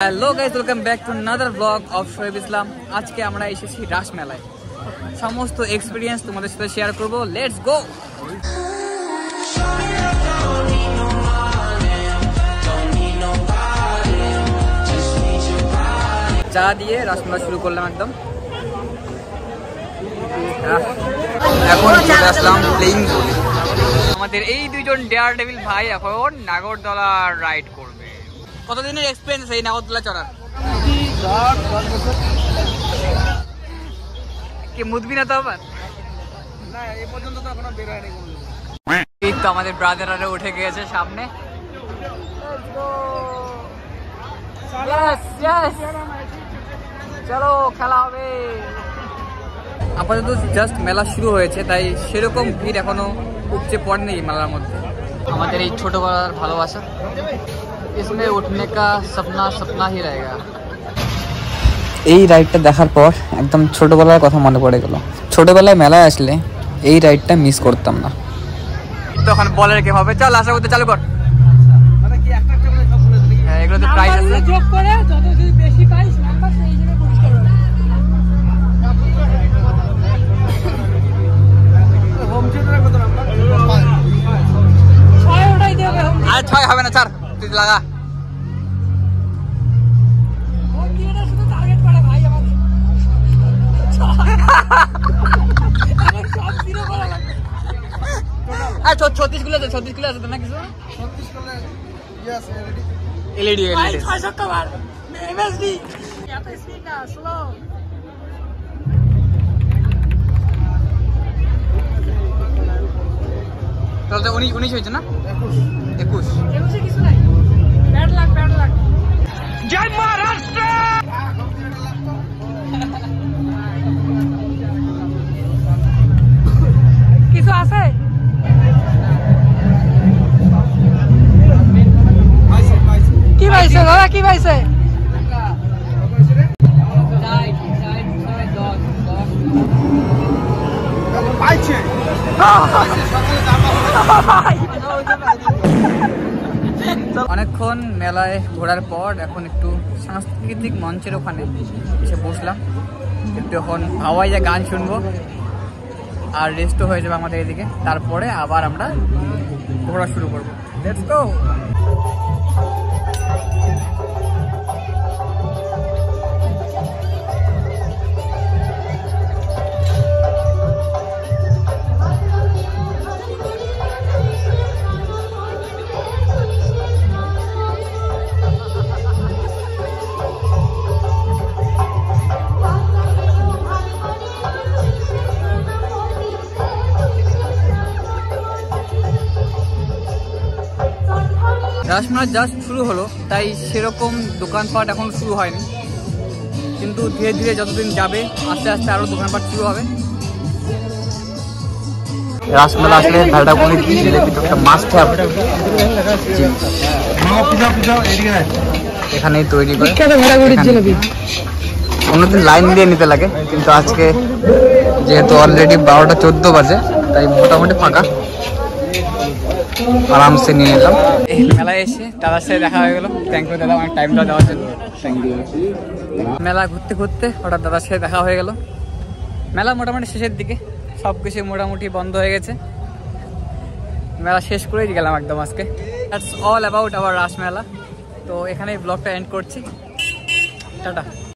Hello guys, welcome back to another blog of Shoaib Islam. আজকে আমরা এসেছি রাস মেলায়। সমস্ত এক্সপিরিয়েন্স তোমাদের সাথে শেয়ার করব। Let's go. চা দিয়ে রাসমেলা শুরু করলাম একদম। এখন চলে আসলাম প্লেইং জোনে। আমাদের এই দুইজন ডেয়ার ডেভিল ভাই এখন নাগরদোলা রাইড করবে। কতদিনের এক্সপিরিয়েন্স এই নাগরদোলা চড়ার? কি মুদবি না তো আবার? না, এই পর্যন্ত তো এখনো বের হয়নি কোনো। এই তো আমাদের ব্রাদাররা উঠে গিয়েছে সামনে। চলো খেলা হবে। আপাতত জাস্ট মেলা শুরু হয়েছে, তাই সেরকম ভিড় এখনো উপচে পড়েনি মেলার মধ্যে। আমাদের এই ছোটবেলার ভালোবাসা, इसमें उठने का सपना सपना ही रहेगा। এই রাইডটা দেখার পর একদম ছোটবেলার কথা মনে পড়ে গেল। ছোটবেলায় মেলায় আসলে এই রাইডটা মিস করতাম না। তখন বলের গেম হবে, চল আশা করতে চালু কর। মানে কি একটা একটা করে সব বলে দিই। হ্যাঁ, এগুলোতে প্রাইজ আছে, যোগ করে যত যদি বেশি পাইস নাম্বার সেই হিসেবে পুরস্কার হবে। হোম থিয়েটারে কত নাম্বার? 6 ওটাই দেবে। আর 6 হবে না, ছাড় তুই লাগা। হোম থিয়েটার শুধু টার্গেট করে ভাই আমাদের। আরে সব জিরো করা লাগবে। আর 36 গুলো আছে, 36 গুলো আছে তো না কিছু? 36 গুলো ইয়েস এলইডি ভাই 600 টাকা এমএসডি। এত স্পিড না, স্লো। তাহলে 19 হয়েছে না? 21 কিছু নাই। Bad luck, bad luck. জয় মহারাষ্ট্র। কিছু আছে? কি পাইছে দাদা, কি পাইছে? অনেকক্ষণ মেলায় ঘোরার পর এখন একটু সাংস্কৃতিক মঞ্চের ওখানে এসে বসলাম। একটু এখন হাওয়াই যা গান শুনবো আর রেস্টও হয়ে যাবে আমাদের এদিকে। তারপরে আবার আমরা ঘোরা শুরু করবো। Let's go. রাসমেলা জাস্ট শুরু হলো, তাই সেরকম দোকানপাট এখন শুরু হয়নি, কিন্তু ধীরে ধীরে যতদিন যাবে আস্তে আস্তে আরো দোকানপাট শুরু হবে। রাসমেলা আসলে ঝালদাপুরি জিলেবি তো একটা মাস্ট হ্যাভ জিনিস। এখানেই তৈরি করে জিলেবি। অন্যদিন লাইন দিয়ে নিতে লাগে, কিন্তু আজকে যেহেতু অলরেডি 12টা 14 বাজে, তাই মোটামুটি ফাঁকা, আরামসে নিয়ে এলাম। এই মেলায় এসে দাদার সাথে দেখা হয়ে গেল। থ্যাংক ইউ দাদা, অনেক টাইমটা দেওয়ার জন্য। Thank you. মেলা ঘুরতে ঘুরতে হঠাৎ দাদার সাথে দেখা হয়ে গেল। মেলা মোটামুটি শেষের দিকে, সব কিছু মোটামুটি বন্ধ হয়ে গেছে। মেলা শেষ করেই গেলাম একদম আজকে। দ্যাটস অল অ্যাবাউট আওয়ার রাস মেলা। তো এখানেই ব্লগটা এন্ড করছি। টাটা।